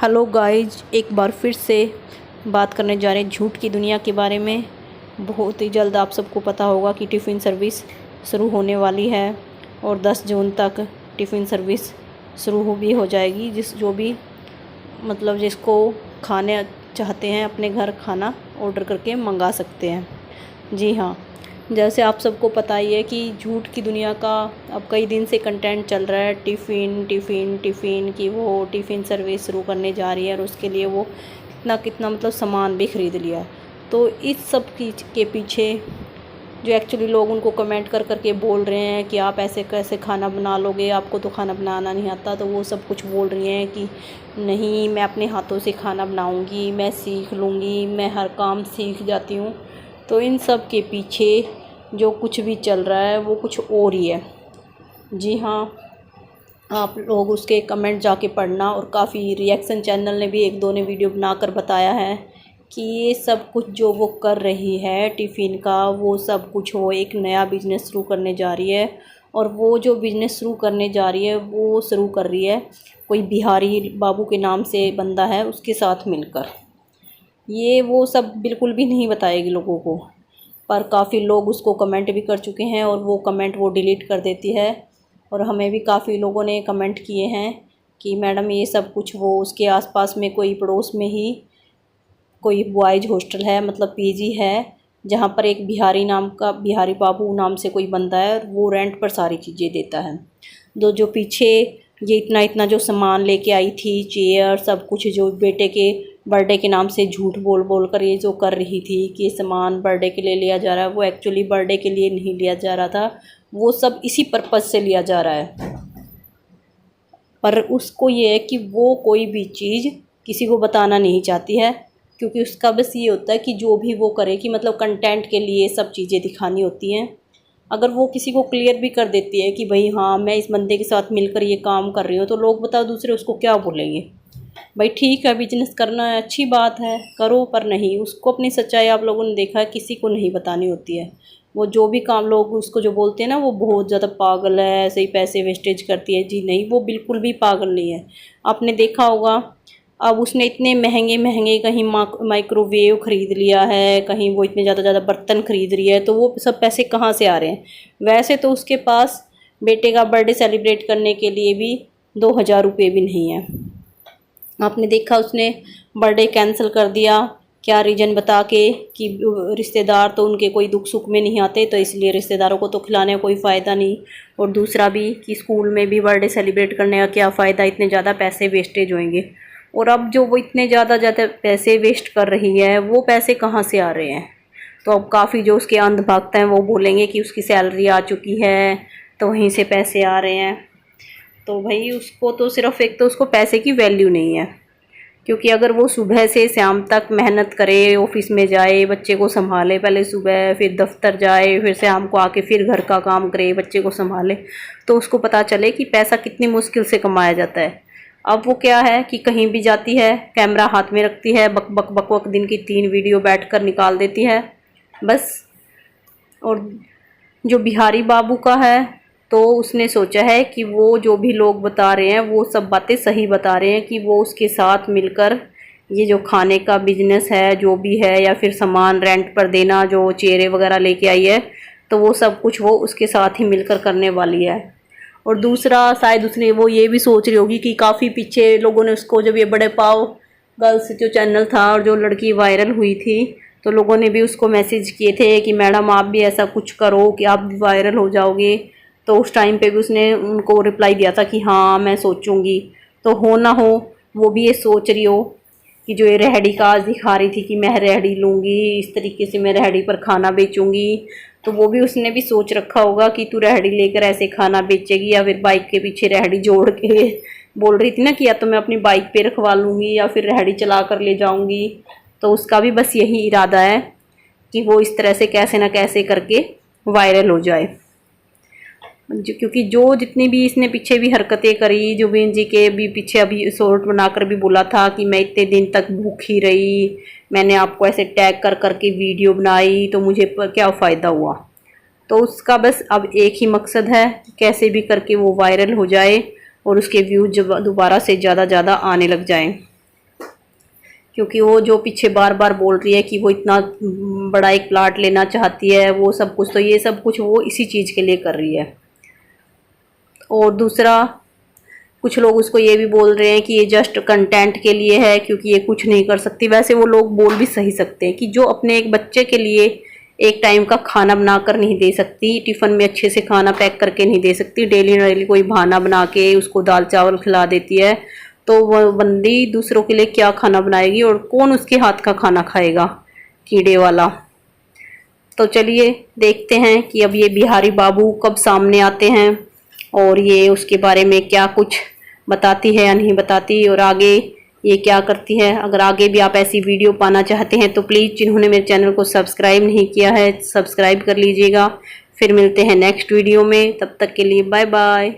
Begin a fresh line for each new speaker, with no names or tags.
Hello guys, एक बार फिर से बात करने जा रहे हैं झूठ की दुनिया के बारे में। बहुत ही जल्द आप सबको पता होगा कि टिफ़िन सर्विस शुरू होने वाली है और 10 जून तक टिफ़िन सर्विस शुरू भी हो जाएगी। जो भी जिसको खाने चाहते हैं अपने घर खाना ऑर्डर करके मंगा सकते हैं। जी हाँ, जैसे आप सबको पता ही है कि झूठ की दुनिया का अब कई दिन से कंटेंट चल रहा है, टिफ़िन कि वो टिफ़िन सर्विस शुरू करने जा रही है और उसके लिए वो कितना सामान भी ख़रीद लिया है। तो इस सब के पीछे जो एक्चुअली लोग उनको कमेंट कर के बोल रहे हैं कि आप ऐसे कैसे खाना बना लोगे, आपको तो खाना बनाना नहीं आता। तो वो सब कुछ बोल रही हैं कि नहीं, मैं अपने हाथों से खाना बनाऊंगी, मैं सीख लूँगी, मैं हर काम सीख जाती हूँ। तो इन सब के पीछे जो कुछ भी चल रहा है वो कुछ और ही है। जी हाँ, आप लोग उसके कमेंट जाके पढ़ना। और काफ़ी रिएक्शन चैनल ने भी 1-2 ने वीडियो बनाकर बताया है कि ये सब कुछ जो वो कर रही है टिफ़िन का, वो सब कुछ वो एक नया बिज़नेस शुरू करने जा रही है। और वो जो बिज़नेस शुरू करने जा रही है वो शुरू कर रही है कोई बिहारी बाबू के नाम से बंदा है, उसके साथ मिलकर। ये वो सब बिल्कुल भी नहीं बताएगी लोगों को, पर काफ़ी लोग उसको कमेंट भी कर चुके हैं और वो कमेंट वो डिलीट कर देती है। और हमें भी काफ़ी लोगों ने कमेंट किए हैं कि मैडम ये सब कुछ वो उसके आसपास में कोई पड़ोस में ही कोई बॉयज़ हॉस्टल है, पीजी है, जहाँ पर एक बिहारी बाबू नाम से कोई बंदा है, वो रेंट पर सारी चीज़ें देता है। जो पीछे ये इतना जो सामान लेके आई थी, चेयर सब कुछ, जो बेटे के बर्थडे के नाम से झूठ बोल कर ये जो कर रही थी कि ये सामान बर्थडे के लिए लिया जा रहा है, वो एक्चुअली बर्थडे के लिए नहीं लिया जा रहा था। वो सब इसी पर्पज़ से लिया जा रहा है। पर उसको ये है कि वो कोई भी चीज़ किसी को बताना नहीं चाहती है, क्योंकि उसका बस ये होता है कि जो भी वो करे कि कंटेंट के लिए सब चीज़ें दिखानी होती हैं। अगर वो किसी को क्लियर भी कर देती है कि भाई हाँ, मैं इस बंदे के साथ मिलकर ये काम कर रही हूँ, तो लोग बताओ दूसरे उसको क्या बोलेंगे। भाई ठीक है, बिजनेस करना है, अच्छी बात है, करो, पर नहीं, उसको अपनी सच्चाई आप लोगों ने देखा है किसी को नहीं बतानी होती है। वो जो भी काम लोग उसको जो बोलते हैं ना, वो बहुत ज़्यादा पागल है, ऐसे ही पैसे वेस्टेज करती है। जी नहीं, वो बिल्कुल भी पागल नहीं है। आपने देखा होगा, अब उसने इतने महंगे कहीं माइक्रोवेव ख़रीद लिया है, कहीं वो इतने ज़्यादा बर्तन ख़रीद रही है, तो वो सब पैसे कहाँ से आ रहे हैं। वैसे तो उसके पास बेटे का बर्थडे सेलिब्रेट करने के लिए भी 2000 रुपये भी नहीं है। आपने देखा उसने बर्थडे कैंसिल कर दिया, क्या रीज़न बता के कि रिश्तेदार तो उनके कोई दुख सुख में नहीं आते, तो इसलिए रिश्तेदारों को तो खिलाने का कोई फ़ायदा नहीं। और दूसरा भी कि स्कूल में भी बर्थडे सेलिब्रेट करने का क्या फ़ायदा, इतने ज़्यादा पैसे वेस्टेज होंगे। और अब जो वो इतने ज़्यादा पैसे वेस्ट कर रही है, वो पैसे कहाँ से आ रहे हैं। तो अब काफ़ी जो उसके अंधभक्त हैं वो बोलेंगे कि उसकी सैलरी आ चुकी है, तो वहीं से पैसे आ रहे हैं। तो भाई उसको तो सिर्फ एक तो उसको पैसे की वैल्यू नहीं है, क्योंकि अगर वो सुबह से शाम तक मेहनत करे, ऑफिस में जाए, बच्चे को संभाले, पहले सुबह, फिर दफ्तर जाए, फिर शाम को आके फिर घर का काम करे, बच्चे को संभाले, तो उसको पता चले कि पैसा कितनी मुश्किल से कमाया जाता है। अब वो क्या है कि कहीं भी जाती है, कैमरा हाथ में रखती है, बक बक बक बक दिन की 3 वीडियो बैठकर निकाल देती है बस। और जो बिहारी बाबू का है, तो उसने सोचा है कि वो जो भी लोग बता रहे हैं वो सब बातें सही बता रहे हैं, कि वो उसके साथ मिलकर ये जो खाने का बिजनेस है जो भी है, या फिर सामान रेंट पर देना, जो चेयरें वगैरह लेके आई है, तो वो सब कुछ वो उसके साथ ही मिलकर करने वाली है। और दूसरा शायद उसने वो ये भी सोच रही होगी कि काफ़ी पीछे लोगों ने उसको, जब ये बड़े पाव गर्ल्स जो चैनल था और जो लड़की वायरल हुई थी, तो लोगों ने भी उसको मैसेज किए थे कि मैडम आप भी ऐसा कुछ करो कि आप वायरल हो जाओगे। तो उस टाइम पे भी उसने उनको रिप्लाई दिया था कि हाँ मैं सोचूंगी। तो हो ना हो वो भी ये सोच रही हो कि जो ये रेहड़ी का आज दिखा रही थी कि मैं रेहड़ी लूँगी, इस तरीके से मैं रेहड़ी पर खाना बेचूंगी, तो वो भी उसने भी सोच रखा होगा कि तू रेहड़ी लेकर ऐसे खाना बेचेगी, या फिर बाइक के पीछे रेहड़ी जोड़ के बोल रही थी ना कि या तो मैं अपनी बाइक पे रखवा लूँगी या फिर रेहड़ी चला कर ले जाऊँगी। तो उसका भी बस यही इरादा है कि वो इस तरह से कैसे ना कैसे करके वायरल हो जाए। क्योंकि जो जितनी भी इसने पीछे भी हरकतें करी, जुबिन जी के भी पीछे अभी शॉर्ट बनाकर भी बोला था कि मैं इतने दिन तक भूखी रही, मैंने आपको ऐसे टैग कर करके वीडियो बनाई, तो मुझे क्या फ़ायदा हुआ। तो उसका बस अब एक ही मकसद है कि कैसे भी करके वो वायरल हो जाए और उसके व्यूज दोबारा से ज़्यादा आने लग जाएं। क्योंकि वो जो पीछे बार बार बोल रही है कि वो इतना बड़ा एक प्लाट लेना चाहती है, वो सब कुछ, तो ये सब कुछ वो इसी चीज़ के लिए कर रही है। और दूसरा, कुछ लोग उसको ये भी बोल रहे हैं कि ये जस्ट कंटेंट के लिए है, क्योंकि ये कुछ नहीं कर सकती। वैसे वो लोग बोल भी सही सकते हैं कि जो अपने एक बच्चे के लिए एक टाइम का खाना बनाकर नहीं दे सकती, टिफ़िन में अच्छे से खाना पैक करके नहीं दे सकती, डेली डेली कोई बहाना बना के उसको दाल चावल खिला देती है, तो वह बंदी दूसरों के लिए क्या खाना बनाएगी और कौन उसके हाथ का खाना खाएगा, कीड़े वाला। तो चलिए देखते हैं कि अब ये बिहारी बाबू कब सामने आते हैं और ये उसके बारे में क्या कुछ बताती है या नहीं बताती, और आगे ये क्या करती है। अगर आगे भी आप ऐसी वीडियो पाना चाहते हैं तो प्लीज़ जिन्होंने मेरे चैनल को सब्सक्राइब नहीं किया है सब्सक्राइब कर लीजिएगा। फिर मिलते हैं नेक्स्ट वीडियो में, तब तक के लिए बाय बाय।